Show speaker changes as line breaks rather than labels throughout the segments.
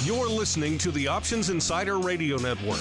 You're listening to the Options Insider Radio Network.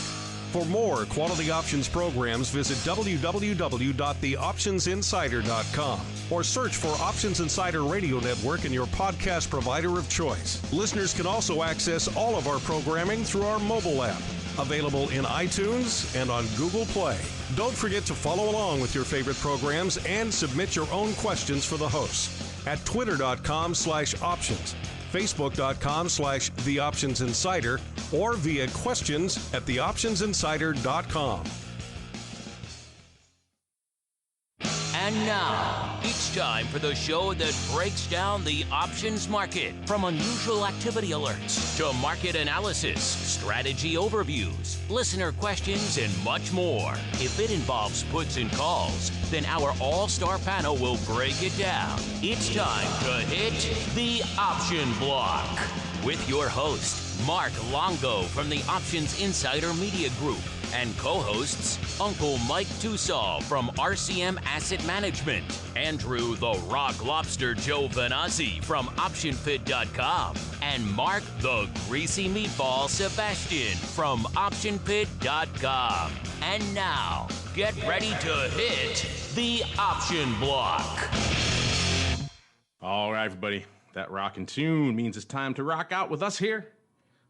For more quality options programs, visit www.theoptionsinsider.com or search for Options Insider Radio Network in your podcast provider of choice. Listeners can also access all of our programming through our mobile app, available in iTunes and on Google Play. Don't forget to follow along with your favorite programs and submit your own questions for the hosts at twitter.com/options, facebook.com/theoptionsinsider, or via questions at theoptionsinsider.com.
And now, it's time for the show that breaks down the options market, from unusual activity alerts to market analysis, strategy overviews, listener questions, and much more. If it involves puts and calls, then our all-star panel will break it down. It's time to hit the option block with your host, Mark Longo from the Options Insider Media Group, and co-hosts Uncle Mike Tussaw from RCM Asset Management, Andrew the Rock Lobster Giovinazzi from OptionPit.com, and Mark the Greasy Meatball Sebastian from OptionPit.com. And now, get ready to hit the option block.
All right, everybody. That rockin' tune means it's time to rock out with us here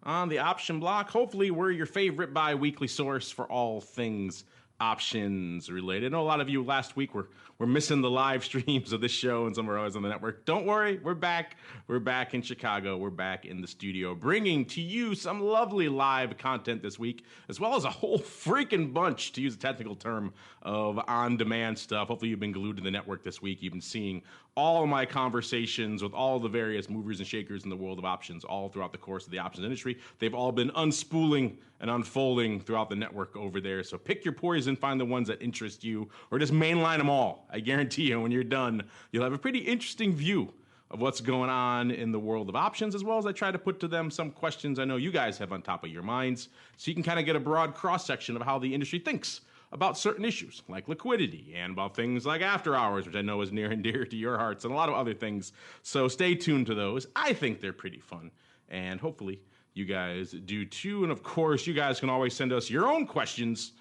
on the option block. Hopefully, we're your favorite bi-weekly source for all things options related. I know a lot of you last week were missing the live streams of this show and some are always on the network. Don't worry, we're back. We're back in Chicago. We're back in the studio, bringing to you some lovely live content this week, as well as a whole freaking bunch, to use a technical term, of on-demand stuff. Hopefully, you've been glued to the network this week. You've been seeing all of my conversations with all the various movers and shakers in the world of options all throughout the course of the options industry. They've all been unspooling and unfolding throughout the network over there. So pick your poison, find the ones that interest you, or just mainline them all. I guarantee you, when you're done, you'll have a pretty interesting view of what's going on in the world of options, as well as I try to put to them some questions I know you guys have on top of your minds, so you can kind of get a broad cross-section of how the industry thinks about certain issues like liquidity and about things like after hours, which I know is near and dear to your hearts, and a lot of other things. So stay tuned to those. I think they're pretty fun, and hopefully you guys do too. And of course, you guys can always send us your own questions.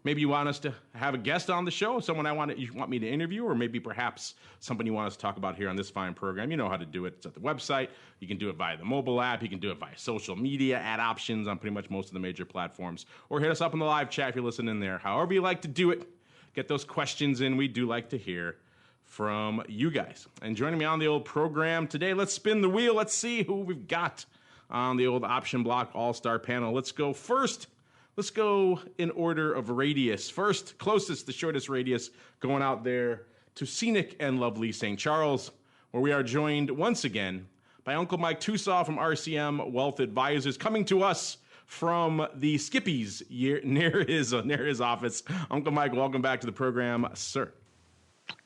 Maybe you want us to have a guest on the show, someone you want me to interview, or maybe perhaps something you want us to talk about here on this fine program. You know how to do it. It's at the website. You can do it via the mobile app. You can do it via social media, at options on pretty much most of the major platforms, or hit us up in the live chat if you're listening there. However you like to do it, get those questions in. We do like to hear from you guys. And joining me on the old program today, let's spin the wheel. Let's see who we've got on the old option block all-star panel. Let's go first. Let's go in order of radius. First, closest, the shortest radius, going out there to scenic and lovely St. Charles, where we are joined once again by Uncle Mike Tussaw from RCM Wealth Advisors, coming to us from the Skippies near his office. Uncle Mike, welcome back to the program, sir.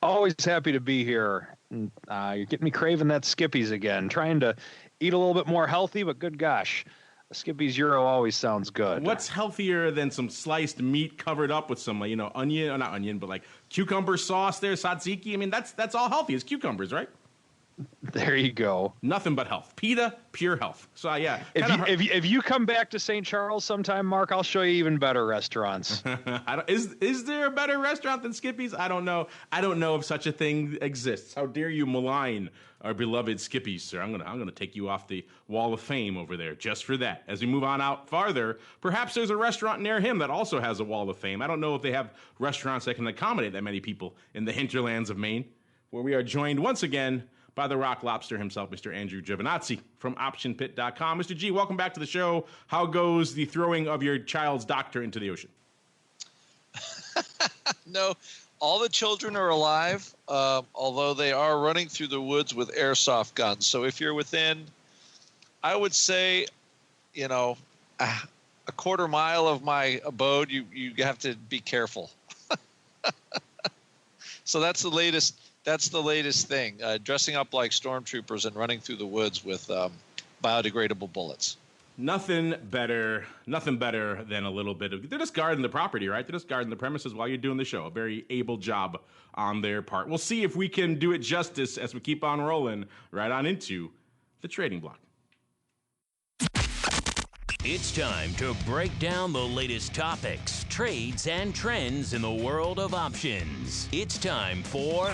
Always happy to be here. You're getting me craving that Skippies again. Trying to eat a little bit more healthy, but good gosh. Skippy's Euro always sounds good.
What's healthier than some sliced meat covered up with some, onion, or not onion, but like cucumber sauce there, tzatziki? I mean, that's all healthy. It's cucumbers, right?
There you go.
Nothing but health. PETA, pure health. So, yeah.
If you come back to St. Charles sometime, Mark, I'll show you even better restaurants.
Is there a better restaurant than Skippies? I don't know. I don't know if such a thing exists. How dare you malign our beloved Skippies, sir? I'm gonna take you off the wall of fame over there just for that. As we move on out farther, perhaps there's a restaurant near him that also has a wall of fame. I don't know if they have restaurants that can accommodate that many people in the hinterlands of Maine, where we are joined once again by the rock lobster himself, Mr. Andrew Giovinazzi from OptionPit.com. Mr. G, welcome back to the show. How goes the throwing of your child's doctor into the ocean?
No, all the children are alive, although they are running through the woods with airsoft guns. So if you're within, I would say, a quarter mile of my abode, you have to be careful. So that's the latest. That's the latest thing, dressing up like stormtroopers and running through the woods with biodegradable bullets.
Nothing better than a little bit of, they're just guarding the property, right? They're just guarding the premises while you're doing the show. A very able job on their part. We'll see if we can do it justice as we keep on rolling right on into the trading block.
It's time to break down the latest topics, trades, and trends in the world of options. It's time for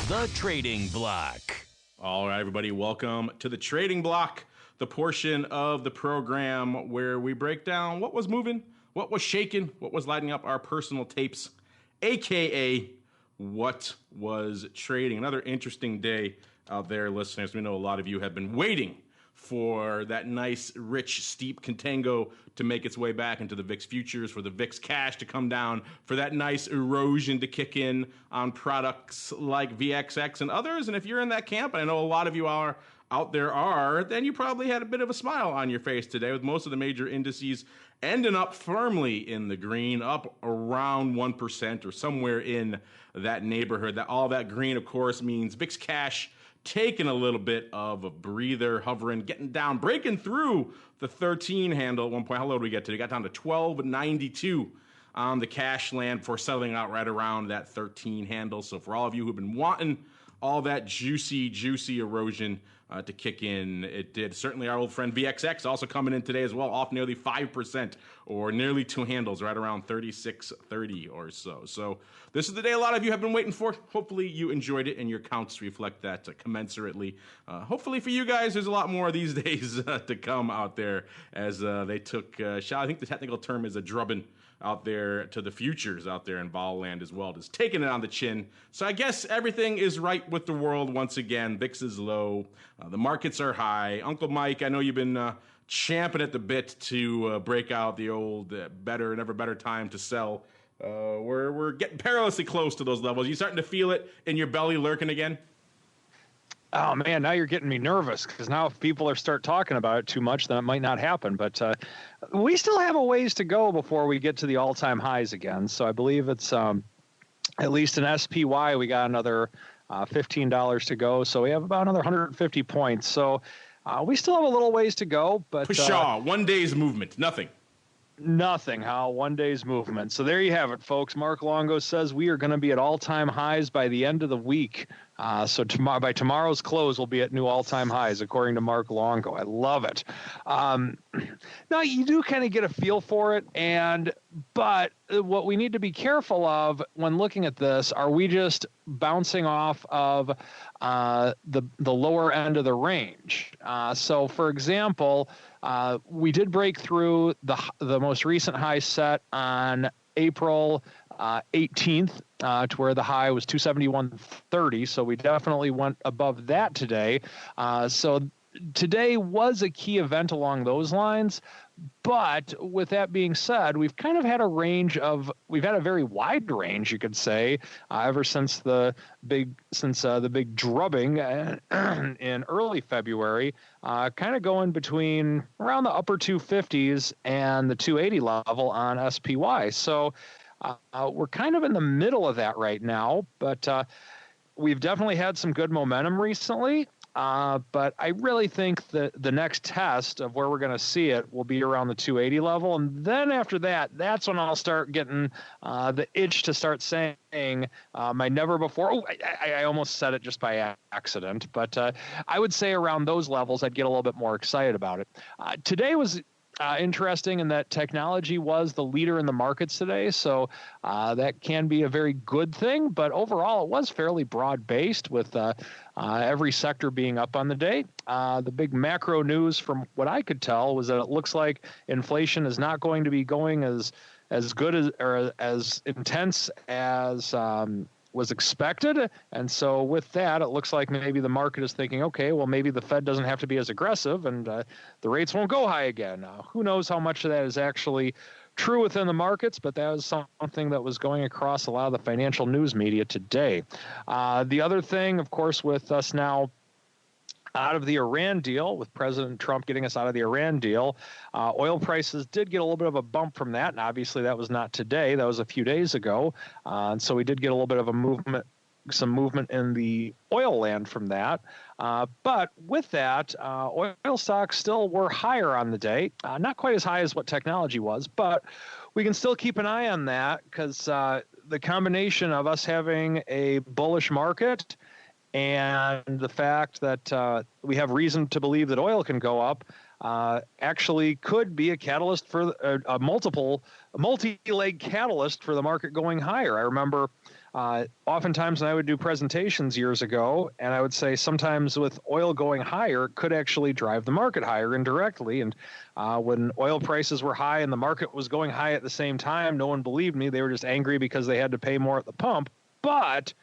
the Trading Block.
All right, everybody, welcome to the Trading Block, the portion of the program where we break down what was moving, what was shaking, what was lighting up our personal tapes, aka what was trading. Another interesting day out there, listeners. We know a lot of you have been waiting for that nice, rich, steep contango to make its way back into the VIX futures, for the VIX cash to come down, for that nice erosion to kick in on products like VXX and others. And if you're in that camp, and I know a lot of you are out there are, then you probably had a bit of a smile on your face today, with most of the major indices ending up firmly in the green, up around 1% or somewhere in that neighborhood. That all that green, of course, means VIX cash taking a little bit of a breather, hovering, getting down, breaking through the 13 handle at one point. How low did we get to? It got down to 1292 on the cash land before settling out right around that 13 handle. So for all of you who've been wanting all that juicy erosion to kick in, it did. Certainly our old friend VXX also coming in today as well, off nearly 5% or nearly two handles, right around 36.30 or so. So this is the day a lot of you have been waiting for. Hopefully you enjoyed it and your counts reflect that commensurately. Hopefully for you guys, there's a lot more of these days to come out there as they took, I think the technical term is a drubbing out there to the futures out there in vol land as well, just taking it on the chin. So I guess everything is right with the world once again. VIX is low, the markets are high. Uncle Mike, I know you've been champing at the bit to break out the old better, never better time to sell. We're getting perilously close to those levels. You starting to feel it in your belly lurking again?
Oh, man, now you're getting me nervous, because now if people start talking about it too much, then it might not happen. But we still have a ways to go before we get to the all-time highs again. So I believe it's at least in SPY, we got another $15 to go. So we have about another 150 points. So we still have a little ways to go. But
Pshaw, 1 day's movement, nothing.
Nothing, Hal. 1 day's movement. So there you have it, folks. Mark Longo says we are going to be at all-time highs by the end of the week. So by tomorrow's close, we'll be at new all-time highs, according to Mark Longo. I love it. Now, you do kind of get a feel for it, but what we need to be careful of when looking at this, are we just bouncing off of the lower end of the range? So, for example, we did break through the most recent high set on April 18th, to where the high was 271.30. So we definitely went above that today. So today was a key event along those lines. But with that being said, we've kind of had we've had a very wide range, you could say, ever since the big drubbing in early February, kind of going between around the upper 250s and the 280 level on SPY. So we're kind of in the middle of that right now, but we've definitely had some good momentum recently. But I really think that the next test of where we're going to see it will be around the 280 level. And then after that, that's when I'll start getting the itch to start saying my never before. Oh, I almost said it just by accident. But I would say around those levels, I'd get a little bit more excited about it. Today was interesting in that technology was the leader in the markets today. So that can be a very good thing. But overall, it was fairly broad-based with every sector being up on the day. The big macro news from what I could tell was that it looks like inflation is not going to be going as good as or as intense as was expected. And so with that, it looks like maybe the market is thinking, okay, well, maybe the Fed doesn't have to be as aggressive and the rates won't go high again. Who knows how much of that is actually true within the markets, but that was something that was going across a lot of the financial news media today. The other thing, of course, with us now out of the Iran deal, with President Trump getting us out of the Iran deal, oil prices did get a little bit of a bump from that. And obviously that was not today. That was a few days ago. And so we did get a little bit of a movement, some movement in the oil land from that. But with that, oil stocks still were higher on the day. Not quite as high as what technology was, but we can still keep an eye on that because the combination of us having a bullish market and the fact that we have reason to believe that oil can go up actually could be a catalyst for a multi-leg catalyst for the market going higher. I remember oftentimes when I would do presentations years ago, and I would say sometimes with oil going higher, it could actually drive the market higher indirectly. And when oil prices were high and the market was going high at the same time, no one believed me. They were just angry because they had to pay more at the pump. But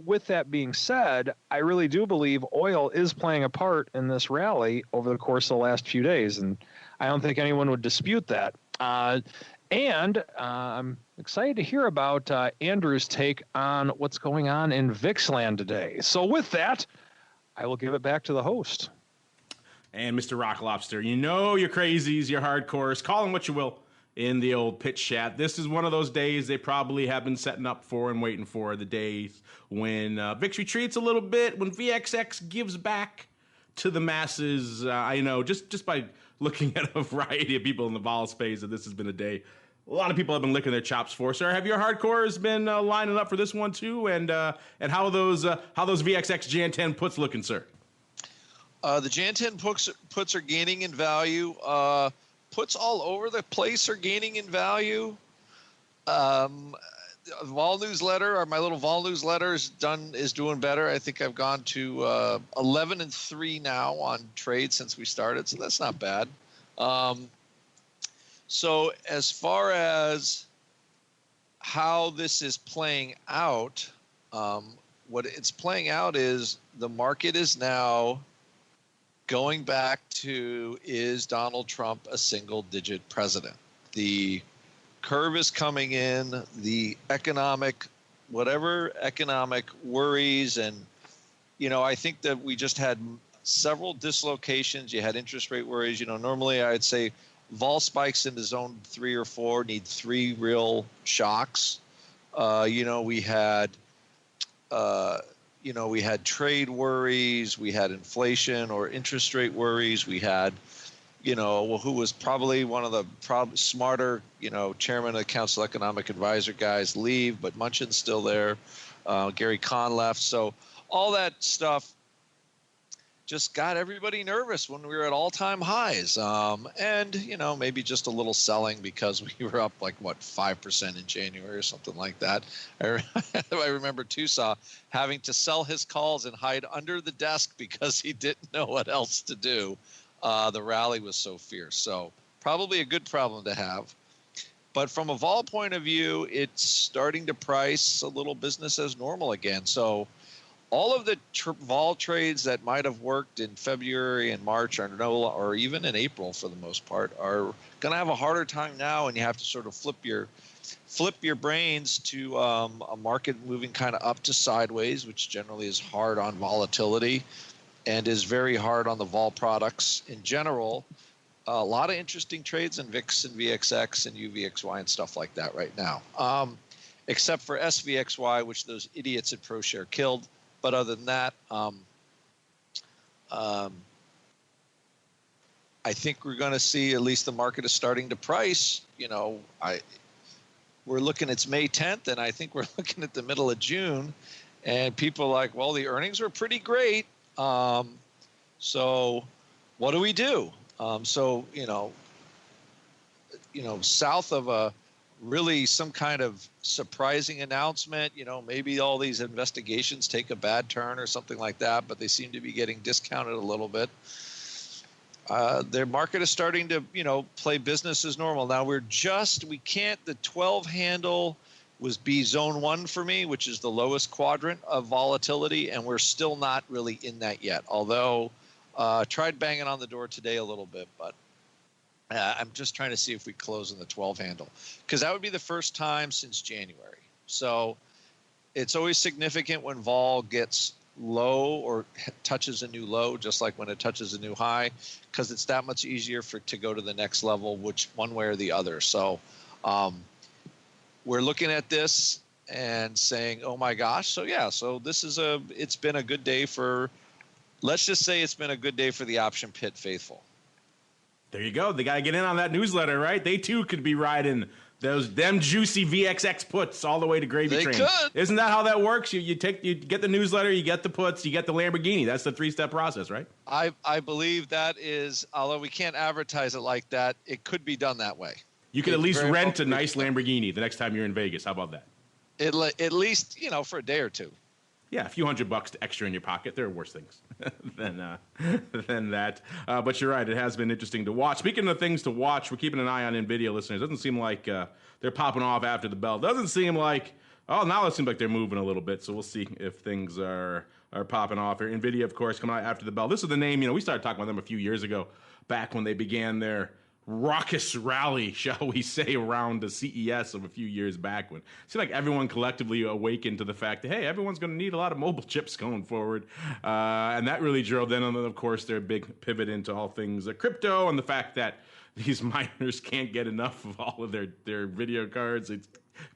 with that being said, I really do believe oil is playing a part in this rally over the course of the last few days, and I don't think anyone would dispute that. And I'm excited to hear about Andrew's take on what's going on in VIX land today. So with that, I will give it back to the host.
And Mr. Rock Lobster, you know your crazies, your hardcores, call them what you will in the old pitch chat. This is one of those days they probably have been setting up for and waiting for, the days when VIX retreats a little bit, when VXX gives back to the masses. I know just by looking at a variety of people in the vol space that this has been a day a lot of people have been licking their chops for. Sir, have your hardcores been lining up for this one too? And how are those VXX Jan 10 puts looking, sir?
The Jan 10 puts are gaining in value. Puts all over the place are gaining in value. Vol newsletter, or my little Vol newsletter is doing better. I think I've gone to 11-3 now on trade since we started, so that's not bad. So as far as how this is playing out, what it's playing out is the market is now going back to, is Donald Trump a single-digit president? The curve is coming in, the whatever economic worries, and, I think that we just had several dislocations. You had interest rate worries. Normally I'd say vol spikes into zone 3 or 4 need 3 real shocks. We had trade worries, we had inflation or interest rate worries, we had, who was probably one of the smarter, chairman of the Council Economic Advisor guys leave, but Munchin's still there. Gary Kahn left. So all that stuff just got everybody nervous when we were at all-time highs. And, maybe just a little selling because we were up 5% in January or something like that. I remember Tusa having to sell his calls and hide under the desk because he didn't know what else to do. The rally was so fierce. So probably a good problem to have. But from a vol point of view, it's starting to price a little business as normal again. So all of the vol trades that might have worked in February and March or even in April for the most part are going to have a harder time now, and you have to sort of flip your brains to a market moving kind of up to sideways, which generally is hard on volatility and is very hard on the vol products in general. A lot of interesting trades in VIX and VXX and UVXY and stuff like that right now, except for SVXY, which those idiots at ProShare killed. But other than that, I think we're going to see at least the market is starting to price. We're looking, it's May 10th, and I think we're looking at the middle of June, and people are like, well, the earnings were pretty great. So what do we do? South of a really some kind of surprising announcement, maybe all these investigations take a bad turn or something like that, but they seem to be getting discounted a little bit. Their market is starting to, play business as normal. Now the 12 handle was B zone 1 for me, which is the lowest quadrant of volatility, and we're still not really in that yet. Although tried banging on the door today a little bit, but I'm just trying to see if we close in the 12 handle, because that would be the first time since January. So it's always significant when vol gets low or touches a new low, just like when it touches a new high, because it's that much easier to go to the next level, which one way or the other. So we're looking at this and saying, oh my gosh. So yeah, so it's been a good day let's just say it's been a good day for the option pit faithful.
There you go. They got to get in on that newsletter, right? They too could be riding Them juicy VXX puts all the way to gravy
They
train.
could.
Isn't that how that works? You get the newsletter, you get the puts, you get the Lamborghini. That's the 3-step process, right?
I believe that is, although we can't advertise it like that, it could be done that way.
You could at least
very
rent a
well
nice Lamborghini the next time you're in Vegas. How about that?
At least, for a day or two.
Yeah, a few $100 extra in your pocket. There are worse things than that. But you're right. It has been interesting to watch. Speaking of things to watch, we're keeping an eye on Nvidia, listeners. Doesn't seem like they're popping off after the bell. Doesn't seem like, now it seems like they're moving a little bit. So we'll see if things are popping off here. Nvidia, of course, coming out after the bell. This is the name, we started talking about them a few years ago, back when they began their raucous rally, shall we say, around the CES of a few years back, when it seemed like everyone collectively awakened to the fact that, hey, everyone's going to need a lot of mobile chips going forward. And that really drove then, of course, their big pivot into all things crypto and the fact that these miners can't get enough of all of their video cards. It's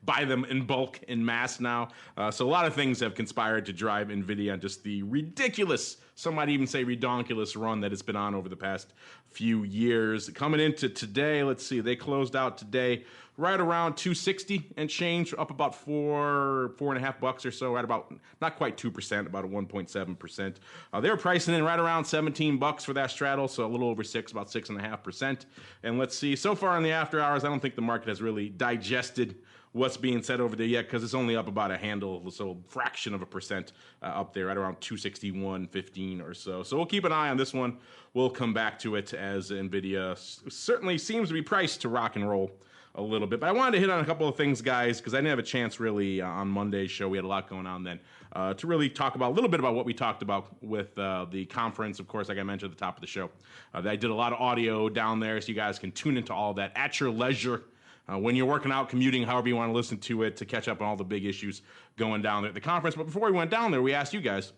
buy them in bulk, in mass now. So a lot of things have conspired to drive NVIDIA on just the ridiculous, some might even say redonkulous run that it's been on over the past few years. Coming into today, let's see, they closed out today right around 260 and change, up about $4.5 or so, right about, not quite 2%, about a 1.7%. They were pricing in right around $17 for that straddle, so a little over 6, about 6.5%. And let's see, so far in the after hours, I don't think the market has really digested what's being said over there yet, because it's only up about a handle, so fraction of a percent up there, right around 261.15 or so. So we'll keep an eye on this one. We'll come back to it as NVIDIA certainly seems to be priced to rock and roll a little bit. But I wanted to hit on a couple of things, guys, because I didn't have a chance really on Monday's show. We had a lot going on then to really talk about a little bit about what we talked about with the conference, of course, like I mentioned at the top of the show. I did a lot of audio down there, so you guys can tune into all that at your leisure. When you're working out, commuting, however you want to listen to it, to catch up on all the big issues going down there at the conference. But before we went down there, we asked you guys,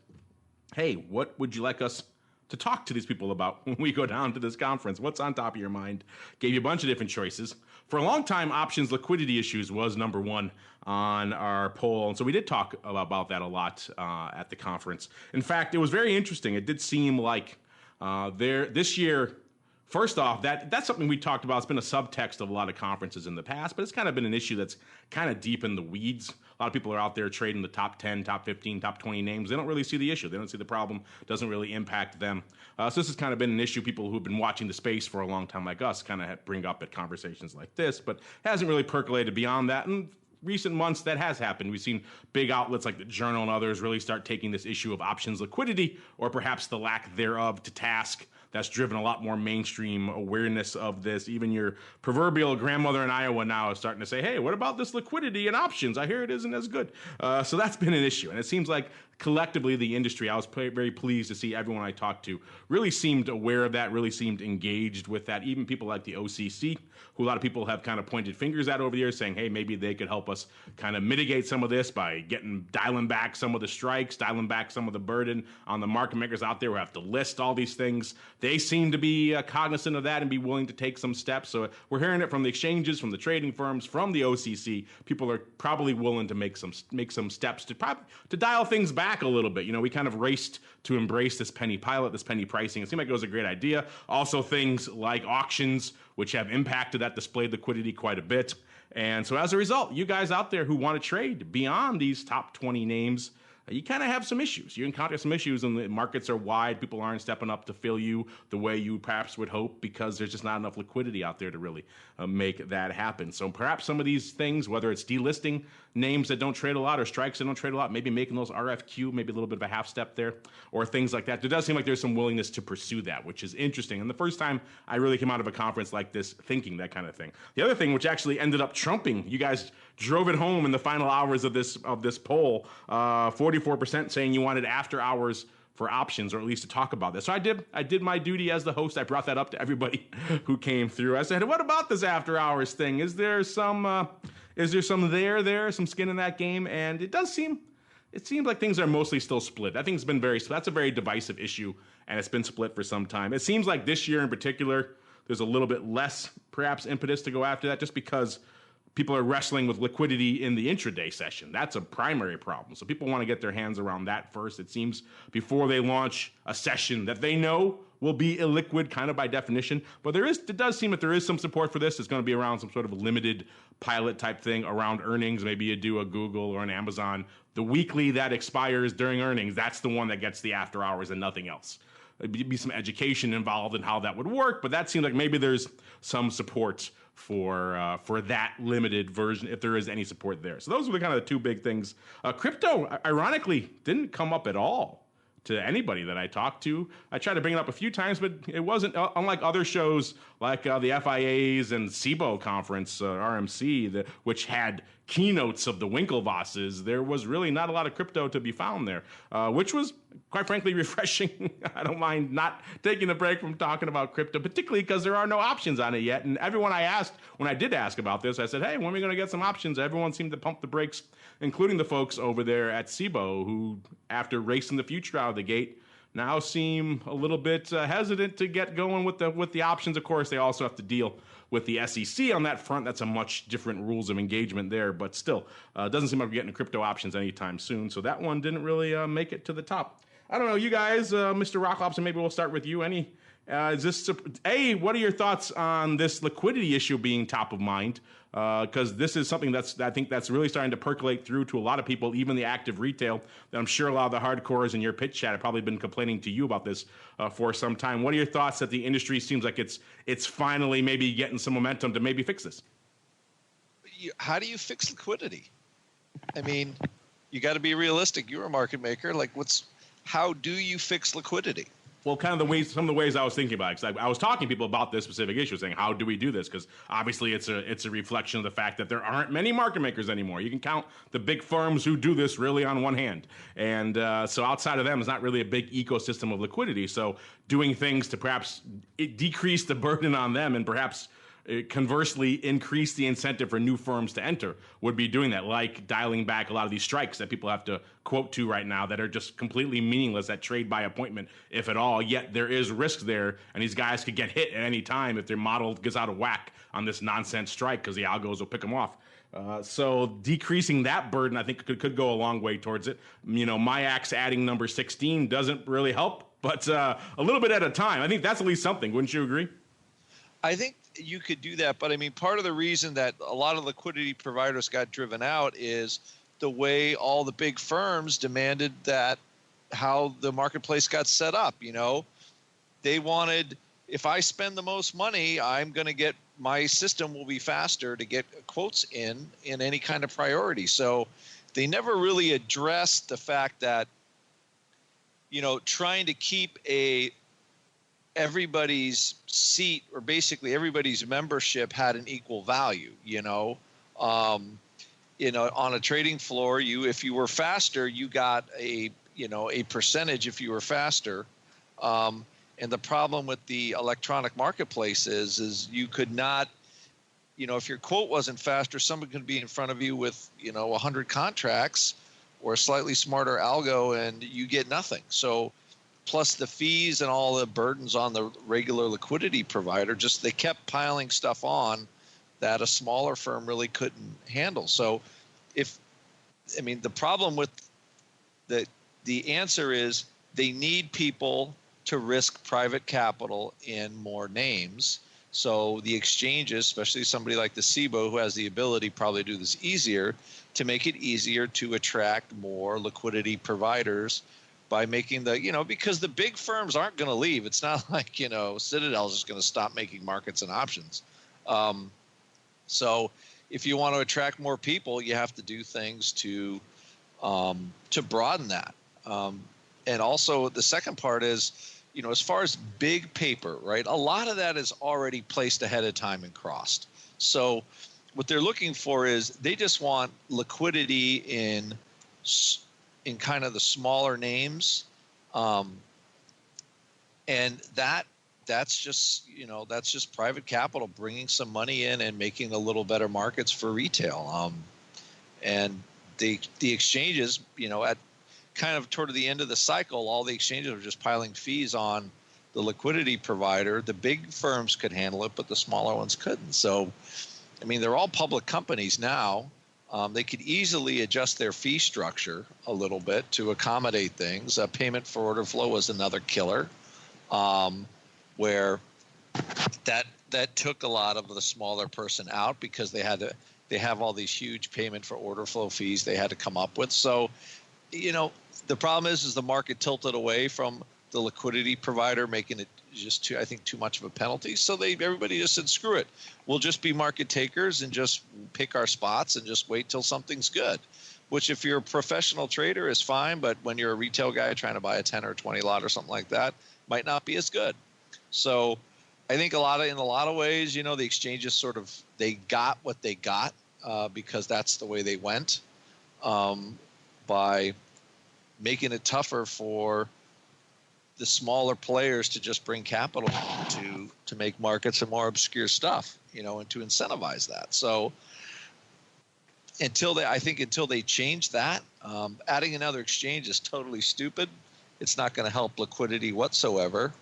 hey, what would you like us to talk to these people about when we go down to this conference? What's on top of your mind? Gave you a bunch of different choices. For a long time, options liquidity issues was number one on our poll. And so we did talk about that a lot at the conference. In fact, it was very interesting. It did seem like this year, first off, that's something we talked about. It's been a subtext of a lot of conferences in the past, but it's kind of been an issue that's kind of deep in the weeds. A lot of people are out there trading the top 10, top 15, top 20 names. They don't really see the issue. They don't see the problem. It doesn't really impact them. So this has kind of been an issue people who've been watching the space for a long time like us kind of bring up at conversations like this, but hasn't really percolated beyond that. And recent months, that has happened. We've seen big outlets like the Journal and others really start taking this issue of options liquidity, or perhaps the lack thereof, to task. That's driven a lot more mainstream awareness of this. Even your proverbial grandmother in Iowa now is starting to say, hey, what about this liquidity and options? I hear it isn't as good. So that's been an issue. And it seems like collectively the industry, I was very pleased to see everyone I talked to really seemed aware of that, really seemed engaged with that. Even people like the OCC, who a lot of people have kind of pointed fingers at over the years, saying, hey, maybe they could help us kind of mitigate some of this by dialing back some of the strikes, dialing back some of the burden on the market makers out there who have to list all these things. They seem to be cognizant of that and be willing to take some steps. So we're hearing it from the exchanges, from the trading firms, from the OCC. People are probably willing to make some steps to dial things back a little bit. We kind of raced to embrace this penny pilot, this penny pricing. It seemed like it was a great idea. Also, things like auctions, which have impacted that displayed liquidity quite a bit. And so as a result, you guys out there who want to trade beyond these top 20 names, you kind of have some issues. You encounter some issues, and the markets are wide. People aren't stepping up to fill you the way you perhaps would hope, because there's just not enough liquidity out there to really make that happen. So perhaps some of these things, whether it's delisting names that don't trade a lot or strikes that don't trade a lot, maybe making those RFQ, maybe a little bit of a half step there, or things like that. There does seem like there's some willingness to pursue that, which is interesting. And the first time I really came out of a conference like this thinking that kind of thing. The other thing, which actually ended up trumping, you guys drove it home in the final hours of this poll, 44% saying you wanted after hours for options, or at least to talk about this. So I did my duty as the host. I brought that up to everybody who came through. I said, what about this after hours thing? Is there some some skin in that game? And it seems like things are mostly still split. I think that's a very divisive issue, and it's been split for some time. It seems like this year in particular, there's a little bit less perhaps impetus to go after that, just because people are wrestling with liquidity in the intraday session. That's a primary problem. So people want to get their hands around that first, it seems, before they launch a session that they know will be illiquid kind of by definition. But it does seem that there is some support for this. It's going to be around some sort of limited pilot type thing around earnings. Maybe you do a Google or an Amazon. The weekly that expires during earnings, that's the one that gets the after hours and nothing else. There'd be some education involved in how that would work, but that seems like maybe there's some support for that limited version, if there is any support there. So those were the kind of the two big things. Crypto, ironically, didn't come up at all to anybody that I talked to. I tried to bring it up a few times, but it wasn't, unlike other shows like the FIAs and SIBO conference, RMC, which had keynotes of the Winklevosses, there was really not a lot of crypto to be found there, which was, quite frankly, refreshing. I don't mind not taking a break from talking about crypto, particularly because there are no options on it yet. And everyone I asked, when I did ask about this, I said, hey, when are we going to get some options? Everyone seemed to pump the brakes, including the folks over there at SIBO, who, after racing the future out of the gate, now seem a little bit hesitant to get going with the options. Of course, they also have to deal with the SEC on that front. That's a much different rules of engagement there, but still, doesn't seem like we're getting crypto options anytime soon. So that one didn't really make it to the top. I don't know, you guys, Mr. Rocklobson, maybe we'll start with you. What are your thoughts on this liquidity issue being top of mind? Because this is something I think that's really starting to percolate through to a lot of people, even the active retail, that I'm sure a lot of the hardcores in your pitch chat have probably been complaining to you about this for some time. What are your thoughts that the industry seems like it's finally maybe getting some momentum to maybe fix this?
How do you fix liquidity? I mean, you got to be realistic. You're a market maker. How do you fix liquidity?
Well, some of the ways I was thinking about it, because I was talking to people about this specific issue, saying, how do we do this? Because obviously it's a reflection of the fact that there aren't many market makers anymore. You can count the big firms who do this really on one hand. And so outside of them, it's not really a big ecosystem of liquidity. So doing things to perhaps decrease the burden on them and perhaps conversely increase the incentive for new firms to enter would be doing that, like dialing back a lot of these strikes that people have to quote to right now that are just completely meaningless, that trade by appointment, if at all, yet there is risk there, and these guys could get hit at any time if their model gets out of whack on this nonsense strike because the algos will pick them off. So decreasing that burden, I think, could go a long way towards it. MIAX adding number 16 doesn't really help, but a little bit at a time. I think that's at least something. Wouldn't you agree?
I think you could do that, but I mean, part of the reason that a lot of liquidity providers got driven out is the way all the big firms demanded that how the marketplace got set up. They wanted, if I spend the most money, I'm going to get, my system will be faster to get quotes in any kind of priority. So they never really addressed the fact that, trying to keep everybody's seat, or basically everybody's membership, had an equal value. On a trading floor, if you were faster, you got a percentage if you were faster. And the problem with the electronic marketplace is you could not, if your quote wasn't faster, someone could be in front of you with 100 contracts or a slightly smarter algo, and you get nothing. So plus the fees and all the burdens on the regular liquidity provider, they kept piling stuff on that a smaller firm really couldn't handle. So the problem with the answer is they need people to risk private capital in more names. So the exchanges, especially somebody like the SIBO, who has the ability probably to do this easier, to make it easier to attract more liquidity providers by making because the big firms aren't going to leave. It's not like, Citadel's just going to stop making markets and options. So if you want to attract more people, you have to do things to broaden that. And also the second part is, as far as big paper, right, a lot of that is already placed ahead of time and crossed. So what they're looking for is they just want liquidity in kind of the smaller names, and that's just private capital bringing some money in and making a little better markets for retail. And the exchanges, at kind of toward the end of the cycle, all the exchanges are just piling fees on the liquidity provider. The big firms could handle it, but the smaller ones couldn't. So, they're all public companies now. They could easily adjust their fee structure a little bit to accommodate things. Payment for order flow was another killer. where that took a lot of the smaller person out because they have all these huge payment for order flow fees they had to come up with. So, the problem is the market tilted away from the liquidity provider, making it just too much of a penalty. So everybody just said, screw it. We'll just be market takers and just pick our spots and just wait till something's good, which if you're a professional trader is fine. But when you're a retail guy trying to buy a 10 or 20 lot or something like that, might not be as good. So I think in a lot of ways, the exchanges they got what they got because that's the way they went by making it tougher for the smaller players to just bring capital to make markets and more obscure stuff, and to incentivize that. So until they change that, adding another exchange is totally stupid. It's not going to help liquidity whatsoever.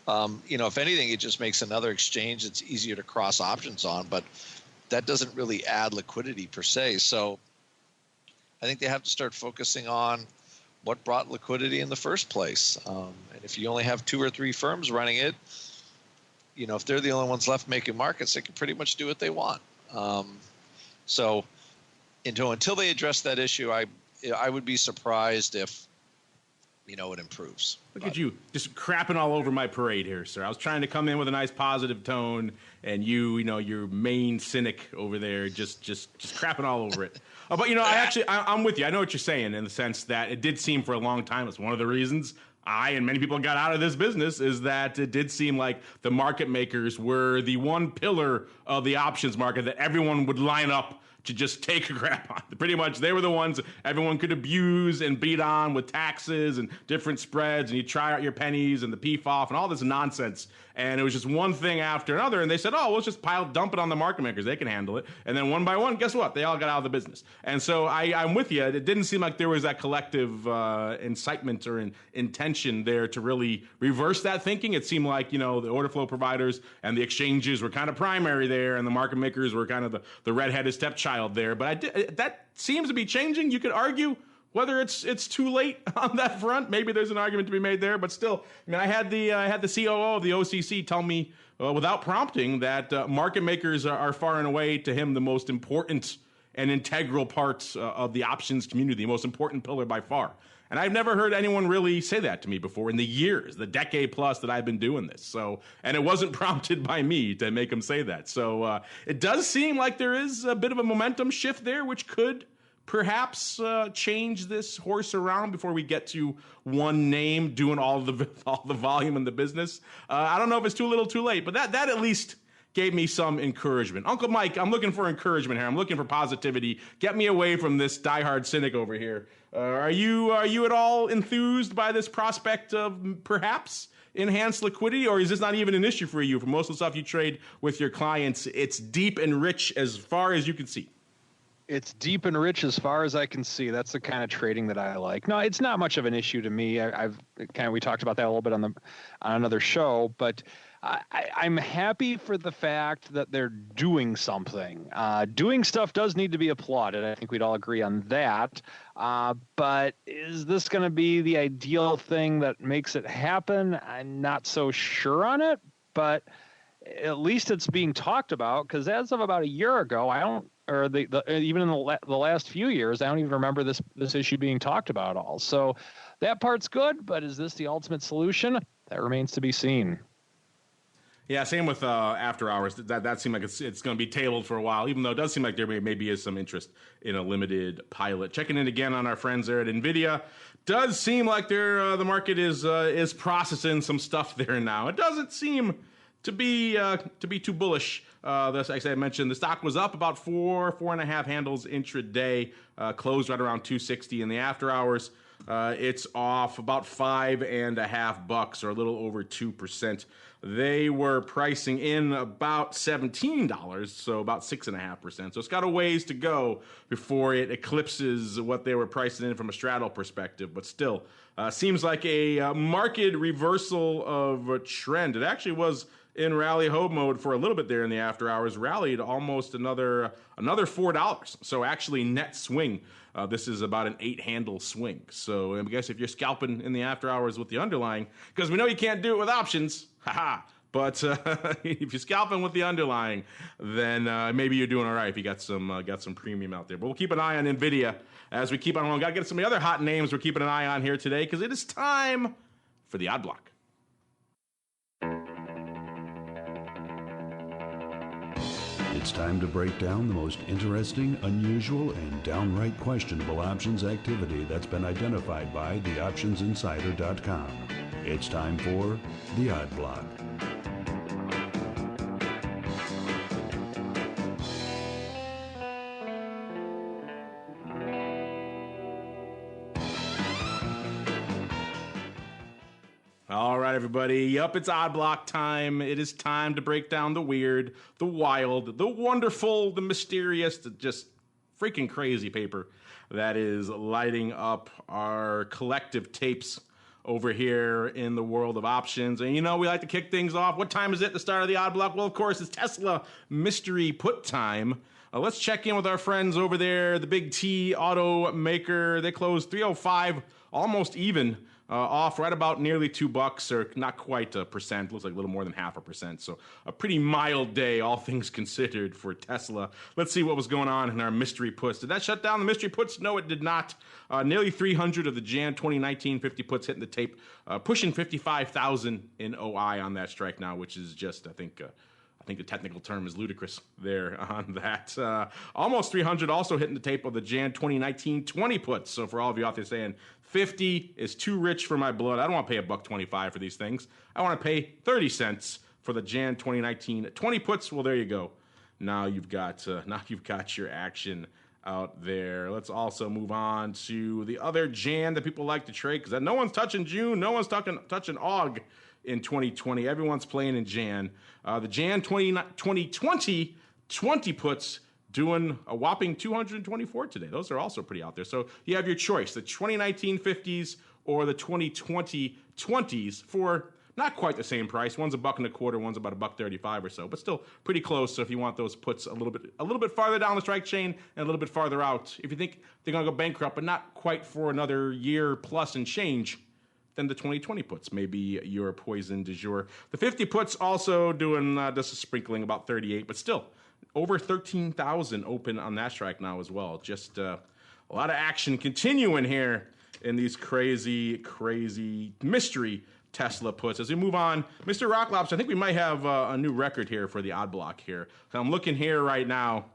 If anything, it just makes another exchange that's easier to cross options on, but that doesn't really add liquidity per se. So I think they have to start focusing on what brought liquidity in the first place. And if you only have 2 or 3 firms running it, if they're the only ones left making markets, they can pretty much do what they want. So until they address that issue, I would be surprised if it improves.
Look at you, just crapping all over my parade here, sir. I was trying to come in with a nice positive tone, and your main cynic over there, just crapping all over it. But I'm with you. I know what you're saying in the sense that it did seem for a long time. It's one of the reasons I and many people got out of this business is that it did seem like the market makers were the one pillar of the options market that everyone would line up to just take a crap on. Pretty much they were the ones everyone could abuse and beat on with taxes and different spreads, and you try out your pennies and the PFOF and all this nonsense. And it was just one thing after another, and they said, let's just dump it on the market makers. They can handle it. And then one by one, guess what? They all got out of the business. And so I'm with you. It didn't seem like there was that collective incitement or intention there to really reverse that thinking. It seemed like, the order flow providers and the exchanges were kind of primary there, and the market makers were kind of the redheaded stepchild there. But that seems to be changing. You could argue whether it's too late on that front. Maybe there's an argument to be made there, but still, I had the COO of the OCC tell me without prompting that market makers are far and away to him the most important and integral parts of the options community, the most important pillar by far. And I've never heard anyone really say that to me before in the decade plus that I've been doing this. So, and it wasn't prompted by me to make him say that. So it does seem like there is a bit of a momentum shift there, which could perhaps change this horse around before we get to one name doing all the volume in the business. I don't know if it's too little too late, but that at least gave me some encouragement. Uncle Mike, I'm looking for encouragement here. I'm looking for positivity. Get me away from this diehard cynic over here. Are you at all enthused by this prospect of perhaps enhanced liquidity, or is this not even an issue for you? For most of the stuff you trade with your clients, it's deep and rich as far as you can see.
It's deep and rich as far as I can see. That's the kind of trading that I like. No, it's not much of an issue to me. We talked about that a little bit on another show, but I'm happy for the fact that they're doing something. Doing stuff does need to be applauded. I think we'd all agree on that. But is this going to be the ideal thing that makes it happen? I'm not so sure on it, but at least it's being talked about, because as of about a year ago, even in the last few years, I don't even remember this issue being talked about at all. So that part's good, but is this the ultimate solution? That remains to be seen.
Yeah, same with after hours. That seemed like it's going to be tabled for a while, even though it does seem like there maybe is some interest in a limited pilot. Checking in again on our friends there at Nvidia. Does seem like the market is processing some stuff there now. It doesn't seem to be too bullish. As I mentioned, the stock was up about 4.5 handles intraday, closed right around 260 in the after hours. It's off about $5.50, or a little over 2%. They were pricing in about $17, so about 6.5%. So it's got a ways to go before it eclipses what they were pricing in from a straddle perspective. But still, seems like a market reversal of a trend. It actually was in rally ho mode for a little bit there in the after hours, rallied almost another $4. So actually net swing. This is about an 8-handle swing. So I guess if you're scalping in the after hours with the underlying, because we know you can't do it with options, But if you're scalping with the underlying, then maybe you're doing all right if you got some premium out there. But we'll keep an eye on Nvidia as we keep on going. Got to get some of the other hot names we're keeping an eye on here today because it is time for the Odd Block.
It's time to break down the most interesting, unusual, and downright questionable options activity that's been identified by theoptionsinsider.com. It's time for the Odd Block.
All right, everybody. Yup, it's Odd Block time. It is time to break down the weird, the wild, the wonderful, the mysterious, the just freaking crazy paper that is lighting up our collective tapes over here in the world of options. And you know, we like to kick things off. What time is it, the start of the Odd Block? Well, of course, it's Tesla mystery put time. Let's check in with our friends over there, the Big T automaker. They closed 305, almost even. Off right about nearly $2, or not quite a percent. Looks like a little more than 0.5%. So a pretty mild day, all things considered, for Tesla. Let's see what was going on in our mystery puts. Did that shut down the mystery puts? No, it did not. Nearly 300 of the Jan 2019 50 puts hitting the tape, pushing 55,000 in OI on that strike now, which is just, I think the technical term is ludicrous there on that. Almost 300 also hitting the tape of the Jan 2019 20 puts. So for all of you out there saying 50 is too rich for my blood, I don't want to pay $1.25 for these things. I want to pay 30 cents for the Jan 2019 20 puts. Well, there you go. Now you've got your action out there. Let's also move on to the other Jan that people like to trade, because no one's touching June, no one's touching Aug in 2020. Everyone's playing in Jan. The Jan 2020 20 puts doing a whopping 224 today. Those are also pretty out there. So you have your choice, the 2019 50s or the 2020 20s for not quite the same price. One's $1.25, one's about $1.35 or so, but still pretty close. So if you want those puts a little bit farther down the strike chain and a little bit farther out, if you think they're going to go bankrupt, but not quite for another year plus and change, then the 2020 puts may be your poison du jour. The 50 puts also doing just a sprinkling, about 38, but still over 13,000 open on that strike now as well. Just a lot of action continuing here in these crazy, crazy mystery Tesla puts. As we move on, Mr. Rock Lobster, I think we might have a new record here for the Odd Block here. So I'm looking here right now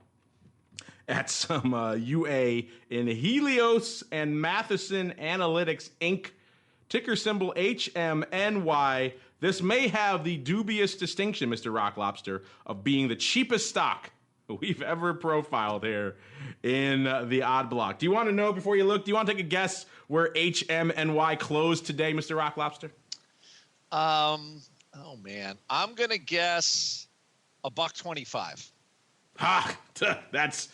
at some UA in Helios and Matheson Analytics, Inc., ticker symbol HMNY. This may have the dubious distinction, Mr. Rock Lobster, of being the cheapest stock we've ever profiled here in the Odd Block. Do you want to know before you look? Do you want to take a guess where HMNY closed today, Mr. Rock Lobster?
Oh man, I'm gonna guess $1.25.
Ha! That's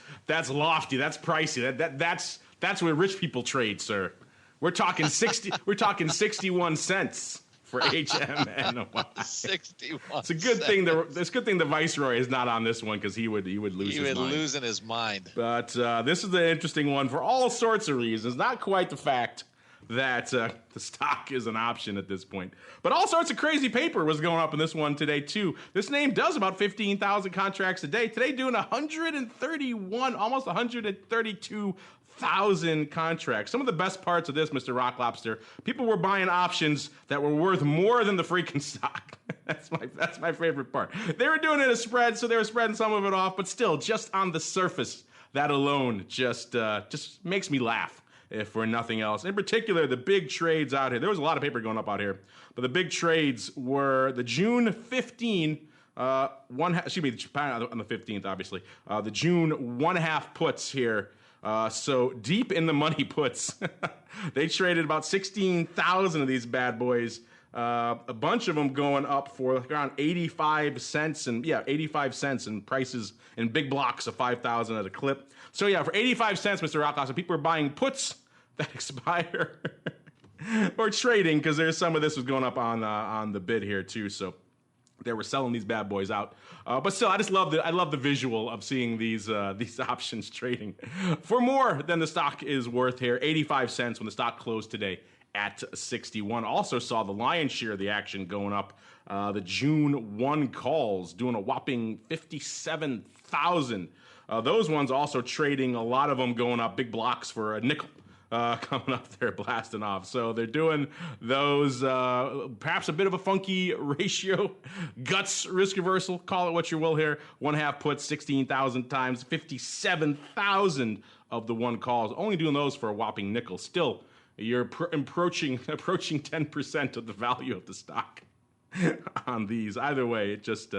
lofty. That's pricey. That's where rich people trade, sir. We're talking 60. We're talking 61 cents for HMNY.
61.
It's a good thing. It's a good thing the Viceroy is not on this one, because he would lose his mind.
He would lose in his mind.
But this is an interesting one for all sorts of reasons. Not quite the fact that the stock is an option at this point, but all sorts of crazy paper was going up in this one today too. This name does about 15,000 contracts a day. Today doing 131, almost 132,000 contracts. Some of the best parts of this, Mr. Rock Lobster, people were buying options that were worth more than the freaking stock. That's my favorite part. They were doing it as spread, so they were spreading some of it off, but still, just on the surface, that alone just makes me laugh, if for nothing else. In particular, the big trades out here. There was a lot of paper going up out here, but the big trades were the June 15, on the 15th, obviously. The June 1.5 puts here. So deep in the money puts. They traded about 16,000 of these bad boys. A bunch of them going up for around 85 cents, and 85 cents, and prices in big blocks of 5,000 at a clip. So yeah, for 85 cents, Mr. Rockoff, people were buying puts that expire or trading, because there's some of this was going up on the bid here too. So they were selling these bad boys out. But still, I love the visual of seeing these options trading for more than the stock is worth here. 85 cents when the stock closed today at 61. Also saw the lion's share of the action going up. The June 1 calls doing a whopping 57,000. Those ones also trading, a lot of them going up big blocks for a nickel. Coming up there, blasting off. So they're doing those, perhaps a bit of a funky ratio, guts risk reversal, call it what you will here. 1/2 put 16,000 times, 57,000 of the one calls. Only doing those for a whopping nickel. Still, you're approaching 10% of the value of the stock on these. Either way, it just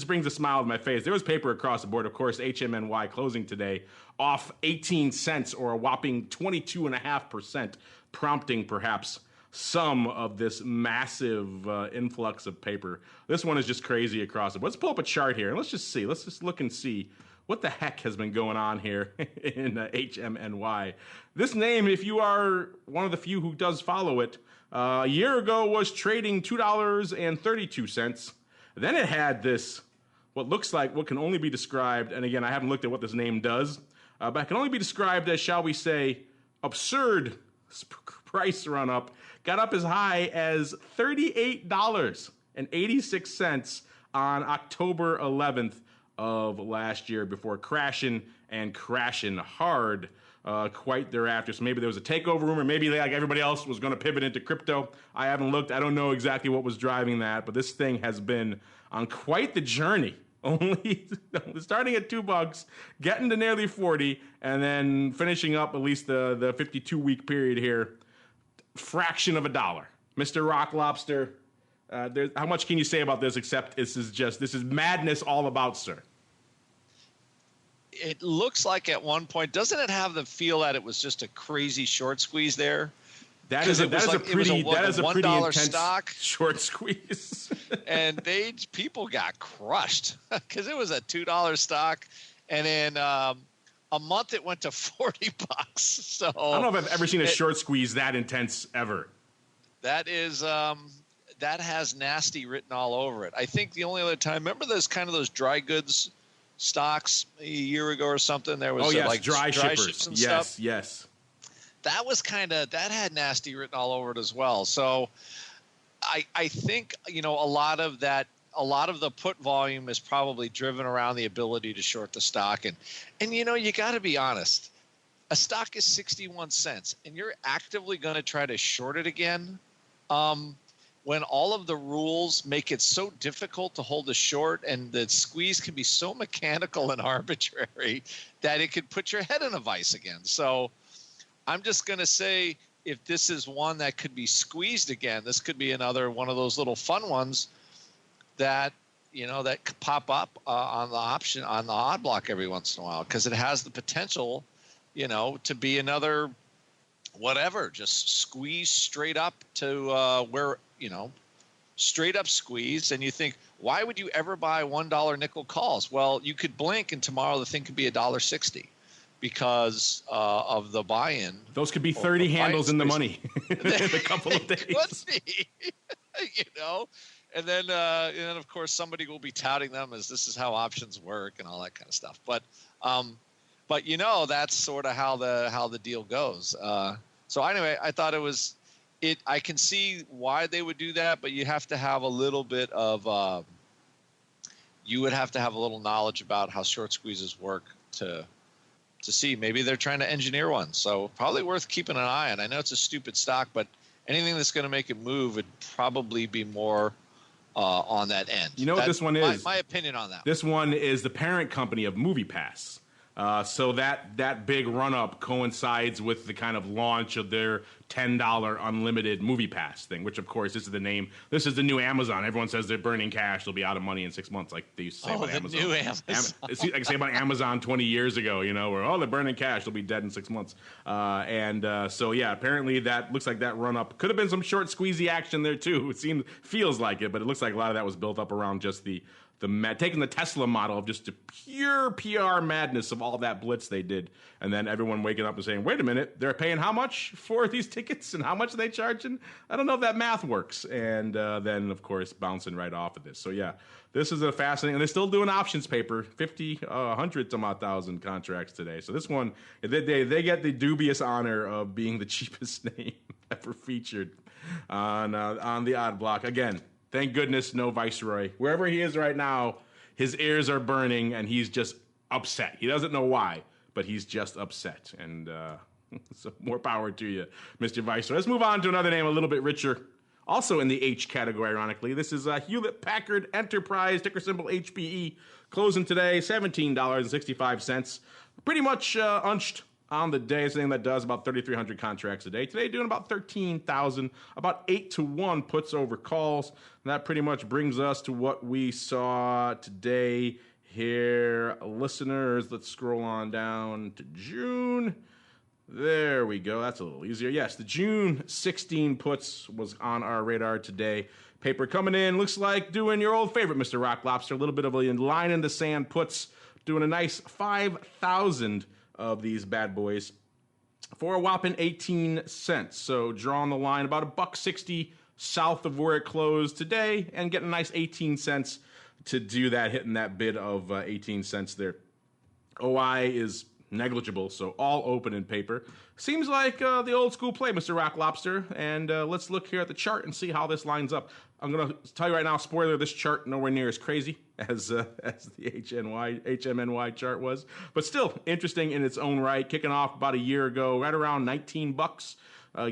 brings a smile to my face. There was paper across the board. Of course, HMNY closing today off 18 cents or a whopping 22.5%, prompting perhaps some of this massive influx of paper. This one is just crazy across the board. Let's pull up a chart here and let's just see. Let's just look and see what the heck has been going on here in HMNY. This name, if you are one of the few who does follow it, a year ago was trading $2.32. Then it had this, what looks like what can only be described, and again, I haven't looked at what this name does, but it can only be described as, shall we say, absurd price run up. Got up as high as $38.86 on October 11th of last year before crashing hard quite thereafter. So maybe there was a takeover rumor. Maybe like everybody else was going to pivot into crypto. I haven't looked. I don't know exactly what was driving that, but this thing has been on quite the journey. Only starting at $2, getting to nearly 40, and then finishing up at least the 52-week period here, fraction of a dollar. Mr. Rock Lobster, how much can you say about this except this is madness all about, sir?
It looks like at one point, doesn't it have the feel that it was just a crazy short squeeze there?
That is a pretty intense
stock
short squeeze.
And people got crushed because it was a $2 stock, and in a month it went to $40. So
I don't know if I've ever seen a short squeeze that intense ever.
That is that has nasty written all over it. I think the only other time, remember those dry goods stocks a year ago or something? There was like dry ships and stuff.
Yes.
That was that had nasty written all over it as well. So I think, a lot of the put volume is probably driven around the ability to short the stock. And you got to be honest. A stock is 61 cents and you're actively going to try to short it again. When all of the rules make it so difficult to hold a short and the squeeze can be so mechanical and arbitrary that it could put your head in a vice again. So I'm just going to say, if this is one that could be squeezed again, this could be another one of those little fun ones that, that could pop up on the odd block every once in a while, because it has the potential, to be another whatever, just squeeze straight up to where, straight up squeeze. And you think, why would you ever buy $1 nickel calls? Well, you could blink and tomorrow the thing could be $1.60 because of the buy-in.
Those could be 30 handles in the money in a couple of days.
Could be, and then of course somebody will be touting them as this is how options work and all that kind of stuff. But that's sort of how the deal goes. So anyway, I thought it was I can see why they would do that, but you have to have a little bit of you would have to have a little knowledge about how short squeezes work to see. Maybe they're trying to engineer one. So probably worth keeping an eye on. I know it's a stupid stock, but anything that's going to make it move would probably be more on that end.
You know what this one is?
My opinion on that.
This one is the parent company of MoviePass. So that big run-up coincides with the kind of launch of their $10 unlimited MoviePass thing, which, of course, this is the name. This is the new Amazon. Everyone says they're burning cash. They'll be out of money in 6 months, like they used to say about Amazon.
New Amazon.
Like say about Amazon 20 years ago, where, they're burning cash. They'll be dead in 6 months. So, apparently that looks like that run-up. Could have been some short squeezy action there, too. It feels like it, but it looks like a lot of that was built up around just taking the Tesla model of just the pure PR madness of all that blitz they did, and then everyone waking up and saying, wait a minute, they're paying how much for these tickets and how much are they charging? I don't know if that math works. And then, of course, bouncing right off of this. So, yeah, this is a fascinating, and they're still doing options paper, 50, 100 some odd thousand contracts today. So this one, they get the dubious honor of being the cheapest name ever featured on the odd block. Again, thank goodness no Viceroy. Wherever he is right now, his ears are burning, and he's just upset. He doesn't know why, but he's just upset. And so more power to you, Mr. Viceroy. Let's move on to another name a little bit richer. Also in the H category, ironically. This is Hewlett-Packard Enterprise, ticker symbol HPE, closing today, $17.65. Pretty much unched on the day. It's a thing that does about 3,300 contracts a day. Today doing about 13,000, about 8-to-1 puts over calls. And that pretty much brings us to what we saw today here. Listeners, let's scroll on down to June. There we go. That's a little easier. Yes, the June 16 puts was on our radar today. Paper coming in. Looks like doing your old favorite, Mr. Rock Lobster. A little bit of a line in the sand puts, doing a nice 5,000 of these bad boys for a whopping 18 cents. So drawing the line about $1.60 south of where it closed today and getting a nice 18 cents to do that, hitting that bid of 18 cents there. OI is negligible, so all open in paper. Seems like the old school play, Mr. Rock Lobster. And let's look here at the chart and see how this lines up. I'm going to tell you right now, spoiler, this chart nowhere near as crazy as the HMNY chart was. But still, interesting in its own right. Kicking off about a year ago, right around $19.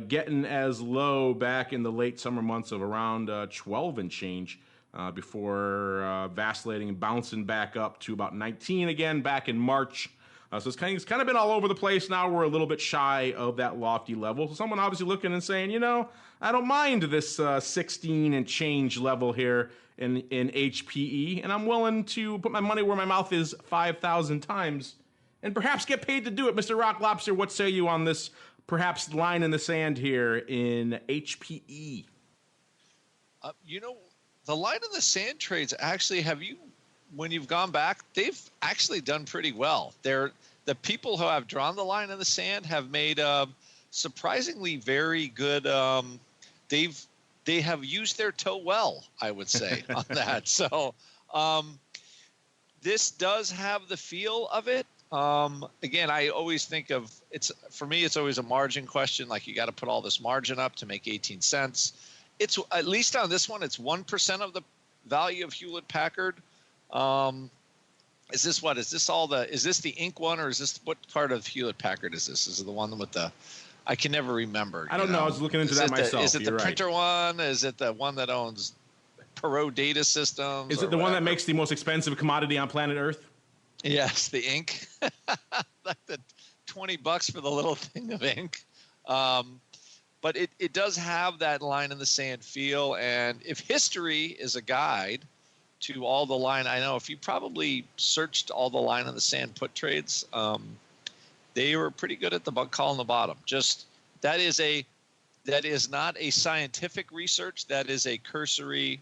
Getting as low back in the late summer months of around 12 and change. Before vacillating and bouncing back up to about 19 again back in March. So it's kind of been all over the place. Now we're a little bit shy of that lofty level. So someone obviously looking and saying, you know, I don't mind this 16 and change level here in HPE, and I'm willing to put my money where my mouth is 5,000 times and perhaps get paid to do it. Mr. Rock Lobster, what say you on this perhaps line in the sand here in HPE?
You know, the line in the sand trades actually, when you've gone back, they've actually done pretty well. The people who have drawn the line in the sand have made surprisingly very good. They have used their toe well, I would say, on that. So this does have the feel of it. Again, I always think of for me, it's always a margin question. Like you got to put all this margin up to make 18 cents. It's at least on this one, it's 1% of the value of Hewlett Packard. Is this the ink one, or is this what part of Hewlett Packard is this? Is it the one with I can never remember.
I don't know. I was looking into that myself.
Is it the printer one? Is it the one that owns Perot Data Systems?
Is it the one that makes the most expensive commodity on planet Earth?
Yes, the ink. Like the $20 for the little thing of ink. But it does have that line in the sand feel. And if history is a guide to all the line, I know if you probably searched all the line in the sand put trades, they were pretty good at the bug call on the bottom. Just that is not a scientific research. That is a cursory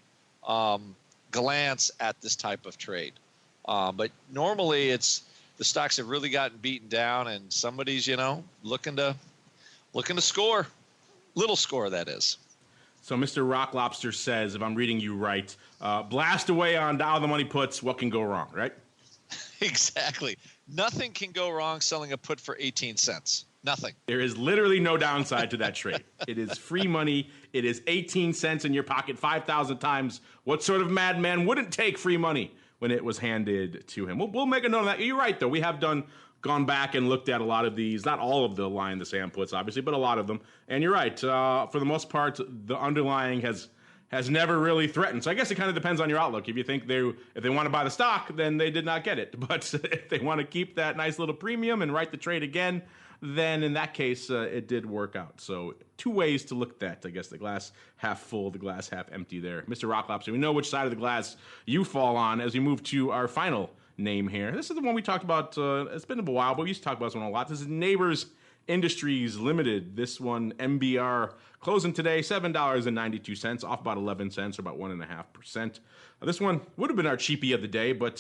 glance at this type of trade. But normally the stocks have really gotten beaten down, and somebody's looking to score, little score that is.
So Mr. Rock Lobster says, if I'm reading you right, blast away on Dow the money puts. What can go wrong, right?
Exactly. Nothing can go wrong selling a put for 18 cents. Nothing.
There is literally no downside to that trade. It is free money. It is 18 cents in your pocket 5,000 times. What sort of madman wouldn't take free money when it was handed to him? We'll make a note of that. You're right, though. We have gone back and looked at a lot of these, not all of the line in the sand puts, obviously, but a lot of them. And you're right. For the most part, the underlying has never really threatened. So I guess it kind of depends on your outlook. If you think if they want to buy the stock, then they did not get it. But if they want to keep that nice little premium and write the trade again, then in that case, it did work out. So two ways to look at that. I guess the glass half full, the glass half empty there. Mr. Rock Lobster, we know which side of the glass you fall on as we move to our final name here. This is the one we talked about. It's been a while, but we used to talk about this one a lot. This is Nabors Industries Ltd. This one, MBR, closing today $7.92, off about 11 cents, or about 1.5%. This one would have been our cheapie of the day, but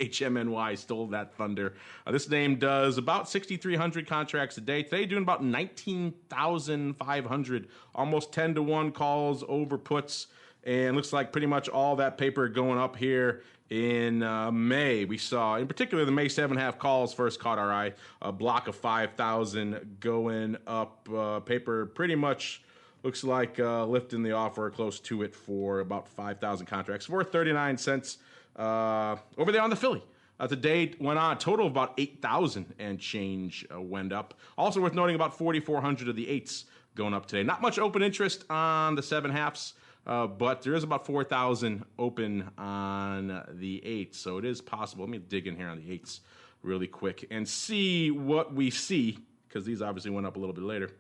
HMNY stole that thunder. This name does about 6,300 contracts a day. Today, doing about 19,500, almost 10 to 1 calls over puts. And looks like pretty much all that paper going up here in May. We saw, in particular, the May 7.5 calls first caught our eye. A block of 5,000 going up. Paper pretty much looks like lifting the offer close to it for about 5,000 contracts for 39 cents over there on the Philly. The day went on, a total of about 8,000 and change went up. Also worth noting, about 4,400 of the 8s going up today. Not much open interest on the 7.5s. But there is about 4,000 open on the 8s, so it is possible. Let me dig in here on the 8s really quick and see what we see, because these obviously went up a little bit later.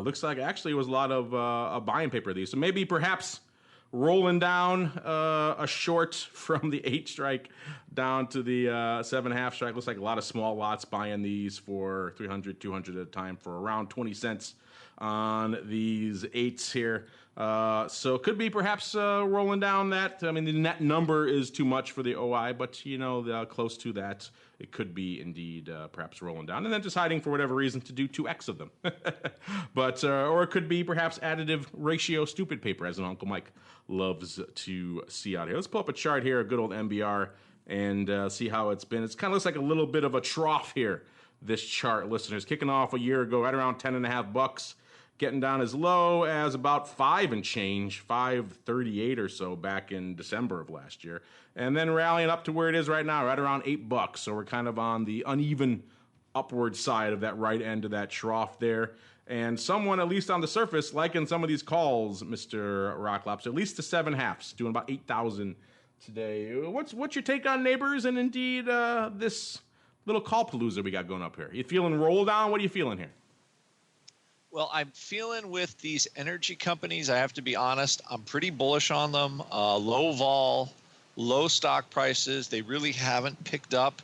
Looks like actually it was a lot of a buying paper of these, so maybe perhaps rolling down a short from the 8 strike down to the 7.5 strike. Looks like a lot of small lots buying these for 300, 200 at a time for around 20 cents on these 8s here. So it could be perhaps rolling down that. I mean, the net number is too much for the OI, but, you know, close to that, it could be indeed perhaps rolling down. And then deciding for whatever reason to do 2x of them. But, or it could be perhaps additive ratio stupid paper, as an Uncle Mike loves to see out here. Let's pull up a chart here, a good old MBR, and see how it's been. It kind of looks like a little bit of a trough here, this chart, listeners. Kicking off a year ago, right around 10.5 bucks. Getting down as low as about 5 and change, 5.38 or so back in December of last year, and then rallying up to where it is right now, right around 8 bucks. So we're kind of on the uneven upward side of that right end of that trough there. And someone, at least on the surface, liking some of these calls, Mr. Rock Lobster, at least the 7.5s, doing about 8,000 today. What's your take on Nabors and indeed this little call palooza we got going up here? You feeling roll down? What are you feeling here?
Well, I'm feeling with these energy companies, I have to be honest, I'm pretty bullish on them. Low vol, low stock prices. They really haven't picked up.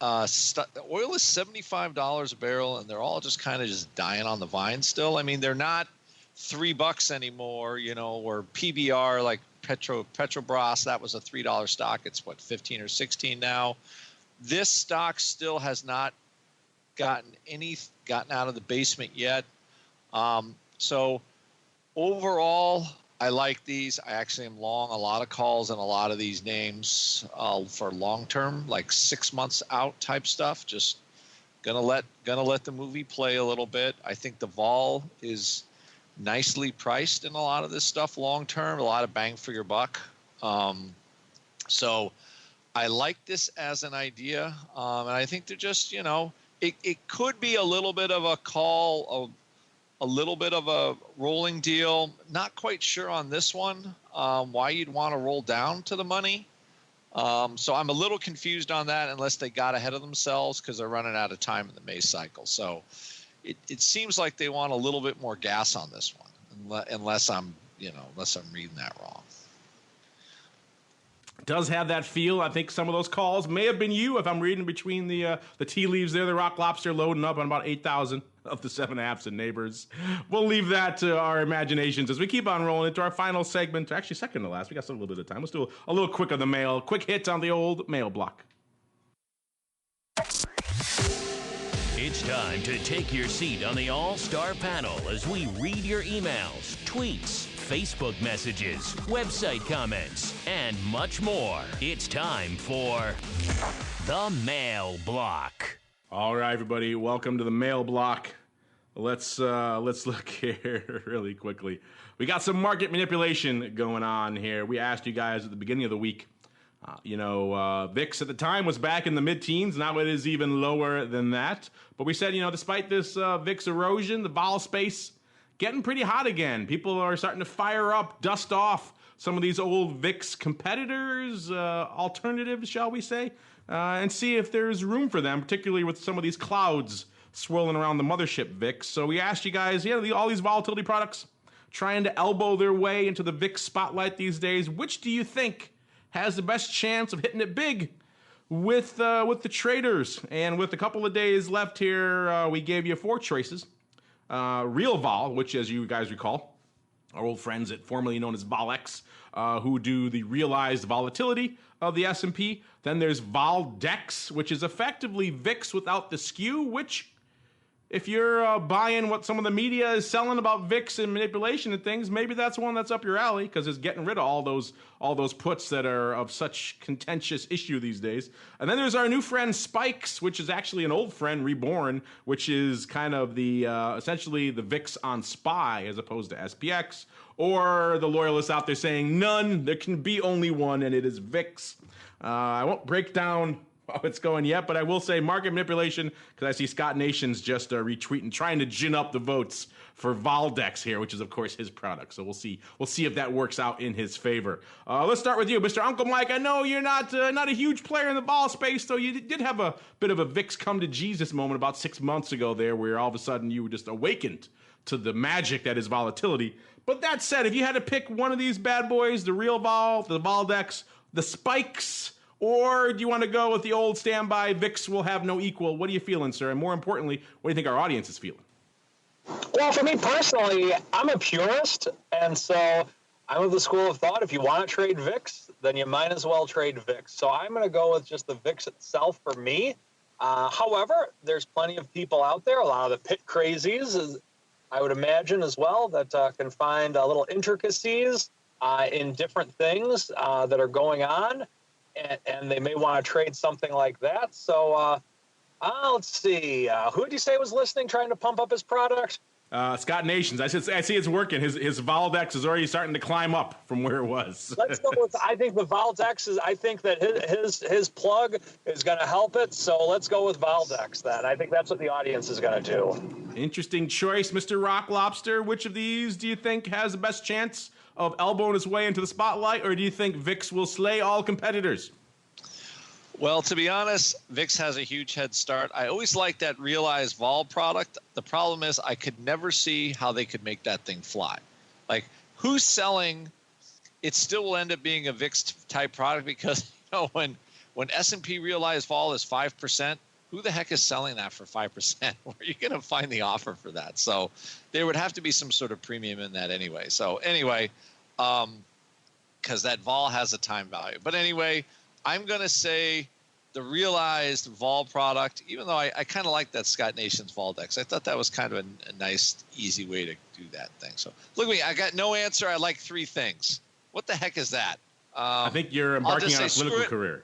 Oil is $75 a barrel, and they're all just kind of just dying on the vine still. I mean, they're not $3 anymore, you know, or PBR like Petrobras, that was a $3 stock. It's what, 15 or 16 now. This stock still has not gotten out of the basement yet. So overall, I like these. I actually am long a lot of calls and a lot of these names for long term, like 6 months out type stuff. Just gonna let the movie play a little bit. I think the vol is nicely priced in a lot of this stuff long term, a lot of bang for your buck. So I like this as an idea, and I think they're just, you know, it could be a little bit of a call, a little bit of a rolling deal. Not quite sure on this one why you'd want to roll down to the money. So I'm a little confused on that, unless they got ahead of themselves because they're running out of time in the May cycle. So it seems like they want a little bit more gas on this one, unless I'm reading that wrong.
Does have that feel. I think some of those calls may have been you, if I'm reading between the tea leaves there. The Rock Lobster loading up on about 8,000 of the 7.5s and Nabors. We'll leave that to our imaginations as we keep on rolling into our final segment. Actually, second to last. We got still a little bit of time. Let's do a little quick on the mail. Quick hit on the old mail block.
It's time to take your seat on the All-Star panel as we read your emails, tweets, Facebook messages, website comments, and much more. It's time for the Mail Block.
All right, everybody, welcome to the Mail Block. Let's look here really quickly. We got some market manipulation going on here. We asked you guys at the beginning of the week. VIX at the time was back in the mid-teens. Now it is even lower than that. But we said, despite this VIX erosion, the vol space getting pretty hot again. People are starting to fire up, dust off some of these old VIX competitors, alternatives, shall we say, and see if there's room for them, particularly with some of these clouds swirling around the mothership VIX. So we asked you guys, all these volatility products trying to elbow their way into the VIX spotlight these days. Which do you think has the best chance of hitting it big with the traders. And with a couple of days left here, we gave you 4 choices. RealVol, which, as you guys recall, our old friends at formerly known as VolX, who do the realized volatility of the S&P. Then there's VolDex, which is effectively VIX without the skew, which, if you're buying what some of the media is selling about VIX and manipulation and things, maybe that's one that's up your alley, because it's getting rid of all those puts that are of such contentious issue these days. And then there's our new friend Spikes, which is actually an old friend reborn, which is kind of the essentially the VIX on SPY as opposed to SPX, or the loyalists out there saying none, there can be only one, and it is VIX. I won't break down how it's going yet, but I will say market manipulation, because I see Scott Nations just retweeting, trying to gin up the votes for VolDex here, which is of course his product. So we'll see if that works out in his favor. Let's start with you, Mr. Uncle Mike. I know you're not a huge player in the vol space, though you did have a bit of a VIX come to Jesus moment about 6 months ago there, where all of a sudden you were just awakened to the magic that is volatility. But that said, if you had to pick one of these bad boys, the RealVol, the VolDex, the Spikes, or do you want to go with the old standby VIX will have no equal? What are you feeling, sir? And more importantly, what do you think our audience is feeling?
Well, for me personally, I'm a purist, and so I'm of the school of thought, if you want to trade VIX, then you might as well trade VIX. So I'm going to go with just the VIX itself for me. However, there's plenty of people out there, a lot of the pit crazies, I would imagine as well, that can find little intricacies in different things that are going on. And they may want to trade something like that. So let's see. Who did you say was listening, trying to pump up his product?
Scott Nations. I see it's working. His VolDex is already starting to climb up from where it was.
Let's go with. I think the VolDex is. I think that his plug is going to help it. So let's go with VolDex then. I think that's what the audience is going to do.
Interesting choice, Mr. Rock Lobster. Which of these do you think has the best chance of elbowing his way into the spotlight, or do you think VIX will slay all competitors?
Well, to be honest, VIX has a huge head start. I always liked that realized vol product. The problem is I could never see how they could make that thing fly. Like, who's selling? It still will end up being a VIX type product, because when S&P realized vol is 5%, who the heck is selling that for 5%? Where are you going to find the offer for that? So there would have to be some sort of premium in that anyway. So anyway, because that vol has a time value. But anyway, I'm going to say the realized vol product, even though I kind of like that Scott Nations VolDex. I thought that was kind of a nice, easy way to do that thing. So look at me. I got no answer. I like 3 things. What the heck is that?
I think you're embarking on a political career.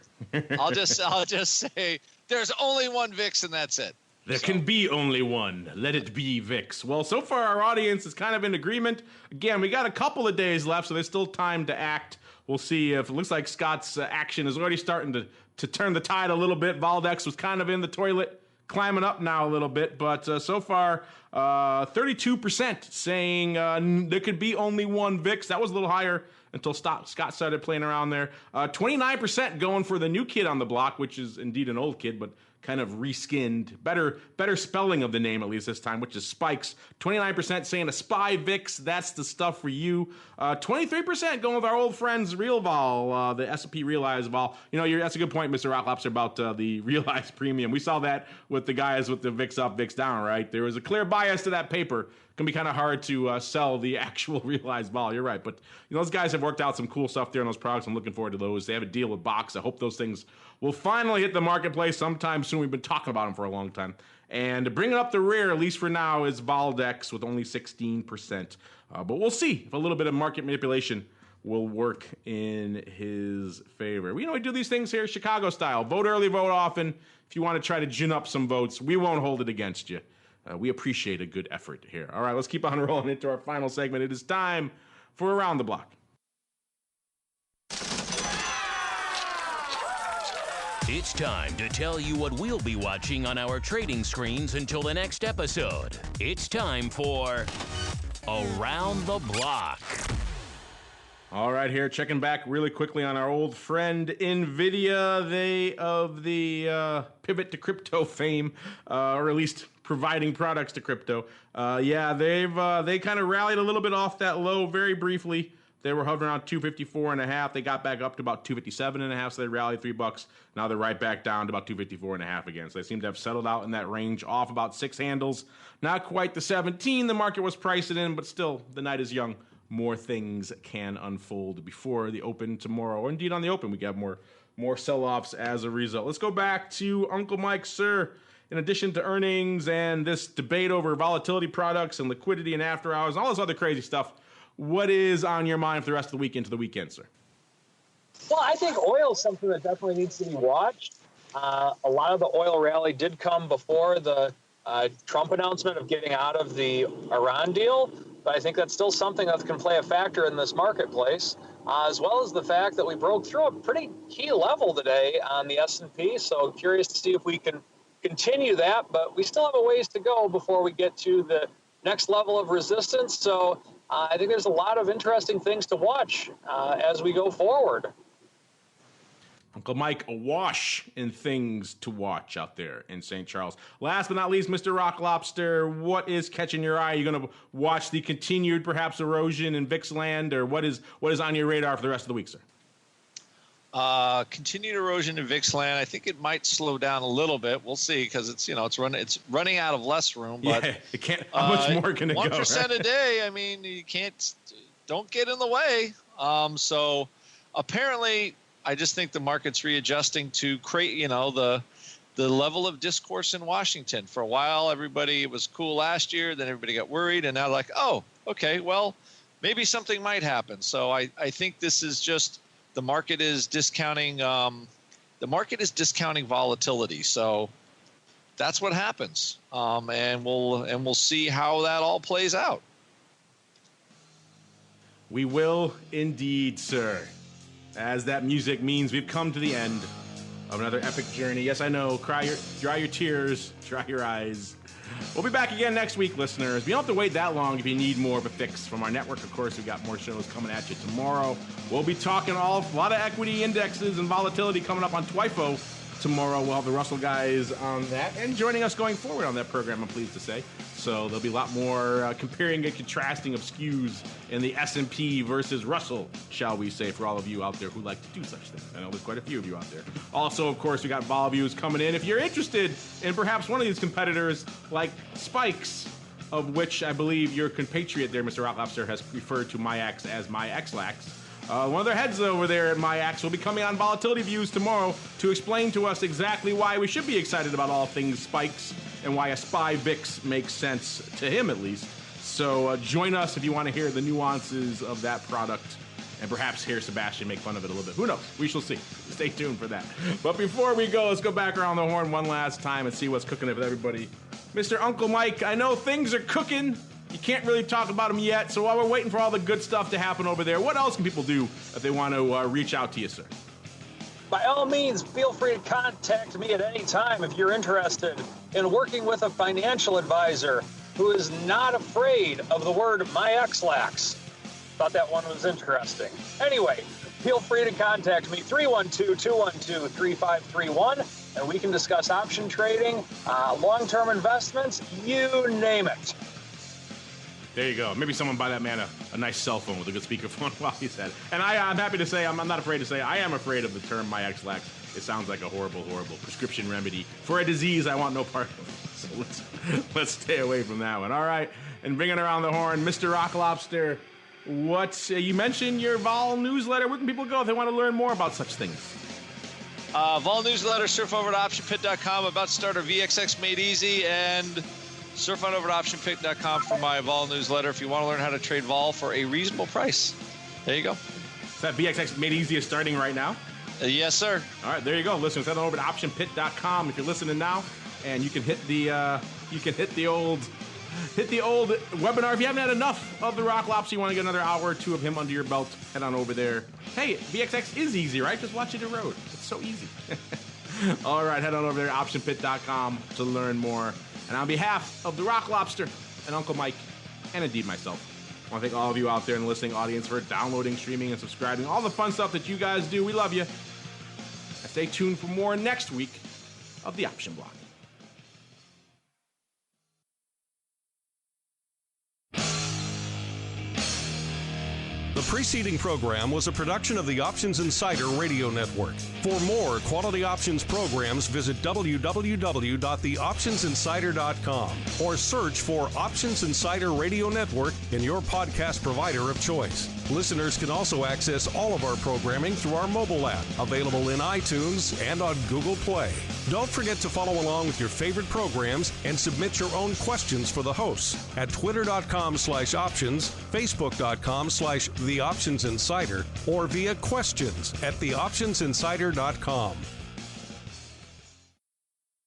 I'll just say there's only one VIX, and that's it.
There can be only one. Let it be VIX. Well, so far our audience is kind of in agreement. Again, we got a couple of days left, so there's still time to act. We'll see if it looks like Scott's action is already starting to turn the tide a little bit. VolDex was kind of in the toilet, climbing up now a little bit. But so far, 32% saying there could be only one VIX. That was a little higher until Scott started playing around there. 29% going for the new kid on the block, which is indeed an old kid, but kind of reskinned. Better spelling of the name, at least this time, which is Spikes. 29% saying a SPY VIX, that's the stuff for you. 23% going with our old friends RealVol, the S&P Realized vol. You know, that's a good point, Mr. Rock Lobster, about the realized premium. We saw that with the guys with the VIX up, VIX down, right? There was a clear bias to that paper. Can be kind of hard to sell the actual realized vol. You're right, but those guys have worked out some cool stuff there on those products. I'm looking forward to those. They have a deal with Box. I hope those things will finally hit the marketplace sometime soon. We've been talking about them for a long time. And bringing up the rear, at least for now, is VolDex with only 16%. But we'll see if a little bit of market manipulation will work in his favor. We do these things here Chicago style. Vote early, vote often. If you want to try to gin up some votes, we won't hold it against you. We appreciate a good effort here. All right, let's keep on rolling into our final segment. It is time for Around the Block.
It's time to tell you what we'll be watching on our trading screens until the next episode. It's time for Around the Block.
All right, here, checking back really quickly on our old friend Nvidia. They of the pivot to crypto fame, or at least providing products to crypto. They kind of rallied a little bit off that low very briefly. They were hovering around 254.5. They got back up to about 257.5, so they rallied $3. Now they're right back down to about 254.5 again. So they seem to have settled out in that range, off about 6 handles. Not quite the 17 the market was pricing in, but still, the night is young. More things can unfold before the open tomorrow, or indeed on the open. We got more sell-offs as a result. Let's go back to Uncle Mike, sir. In addition to earnings and this debate over volatility products and liquidity and after hours and all this other crazy stuff, what is on your mind for the rest of the week into the weekend, sir?
Well, I think oil is something that definitely needs to be watched. A lot of the oil rally did come before the Trump announcement of getting out of the Iran deal, but I think that's still something that can play a factor in this marketplace, as well as the fact that we broke through a pretty key level today on the S&P. So curious to see if we can continue that, but we still have a ways to go before we get to the next level of resistance. So I think there's a lot of interesting things to watch as we go forward.
Uncle Mike, awash in things to watch out there in St. Charles. Last but not least, Mr. Rock Lobster, what is catching your eye? Are you going to watch the continued, perhaps, erosion in VIX land, or what is on your radar for the rest of the week, sir?
Continued erosion in VIX land. I think it might slow down a little bit. We'll see, because it's running out of less room. But
yeah, it can't. How much more can it go?
1%
right?
a day. I mean, you can't. Don't get in the way. So apparently, I just think the market's readjusting to create, the level of discourse in Washington. For a while, it was cool last year. Then everybody got worried, and now like, oh, okay, well, maybe something might happen. So I think this is just. The market is discounting. Volatility. So that's what happens, and we'll see how that all plays out.
We will indeed, sir. As that music means, we've come to the end of another epic journey. Yes, I know. Dry your tears, dry your eyes. We'll be back again next week, listeners. You don't have to wait that long if you need more of a fix from our network. Of course, we've got more shows coming at you tomorrow. We'll be talking a lot of equity indexes and volatility coming up on TWIFO tomorrow. We'll have the Russell guys on that and joining us going forward on that program, I'm pleased to say. So there'll be a lot more comparing and contrasting of skews in the S&P versus Russell, shall we say, for all of you out there who like to do such things. I know there's quite a few of you out there. Also, of course, we got vol views coming in. If you're interested in perhaps one of these competitors like Spikes, of which I believe your compatriot there, Mr. Rock Lobster, has referred to MyX as MyXLax. One of their heads over there at MyX will be coming on Volatility Views tomorrow to explain to us exactly why we should be excited about all things spikes and why a SPY VIX makes sense to him, at least. So join us if you want to hear the nuances of that product and perhaps hear Sebastian make fun of it a little bit. Who knows? We shall see. Stay tuned for that. But before we go, let's go back around the horn one last time and see what's cooking with everybody. Mr. Uncle Mike, I know things are cooking. You can't really talk about them yet, so while we're waiting for all the good stuff to happen over there, what else can people do if they want to reach out to you, sir?
By all means, feel free to contact me at any time if you're interested in working with a financial advisor who is not afraid of the word MyXLax. Thought that one was interesting. Anyway, feel free to contact me, 312-212-3531, and we can discuss option trading, long-term investments, you name it.
There you go. Maybe someone buy that man a nice cell phone with a good speakerphone while he's at it. And I'm happy to say, I'm not afraid to say, I am afraid of the term MyXLax. It sounds like a horrible, horrible prescription remedy for a disease I want no part of. So let's stay away from that one. All right. And bringing around the horn, Mr. Rock Lobster, you mentioned your Vol newsletter. Where can people go if they want to learn more about such things?
Vol newsletter, surf over to optionpit.com, about to start our VXX Made Easy, and surf on over to optionpit.com for my Vol newsletter if you want to learn how to trade Vol for a reasonable price. There you go.
Is that VXX Made Easy is starting right now?
Yes, sir.
All right, there you go. Listen, head on over to optionpit.com if you're listening now, and you can hit the old webinar. If you haven't had enough of the Rock Lobster, you want to get another hour or two of him under your belt, head on over there. Hey, VXX is easy, right? Just watch it erode. It's so easy. All right, head on over there to optionpit.com to learn more. And on behalf of the Rock Lobster and Uncle Mike, and indeed myself, I want to thank all of you out there in the listening audience for downloading, streaming, and subscribing. All the fun stuff that you guys do. We love you. And stay tuned for more next week of the Option Block.
The preceding program was a production of the Options Insider Radio Network. For more quality options programs, visit www.theoptionsinsider.com or search for Options Insider Radio Network in your podcast provider of choice. Listeners can also access all of our programming through our mobile app, available in iTunes and on Google Play. Don't forget to follow along with your favorite programs and submit your own questions for the hosts at twitter.com/options, facebook.com/theoptionsinsider, or via questions at theoptionsinsider.com.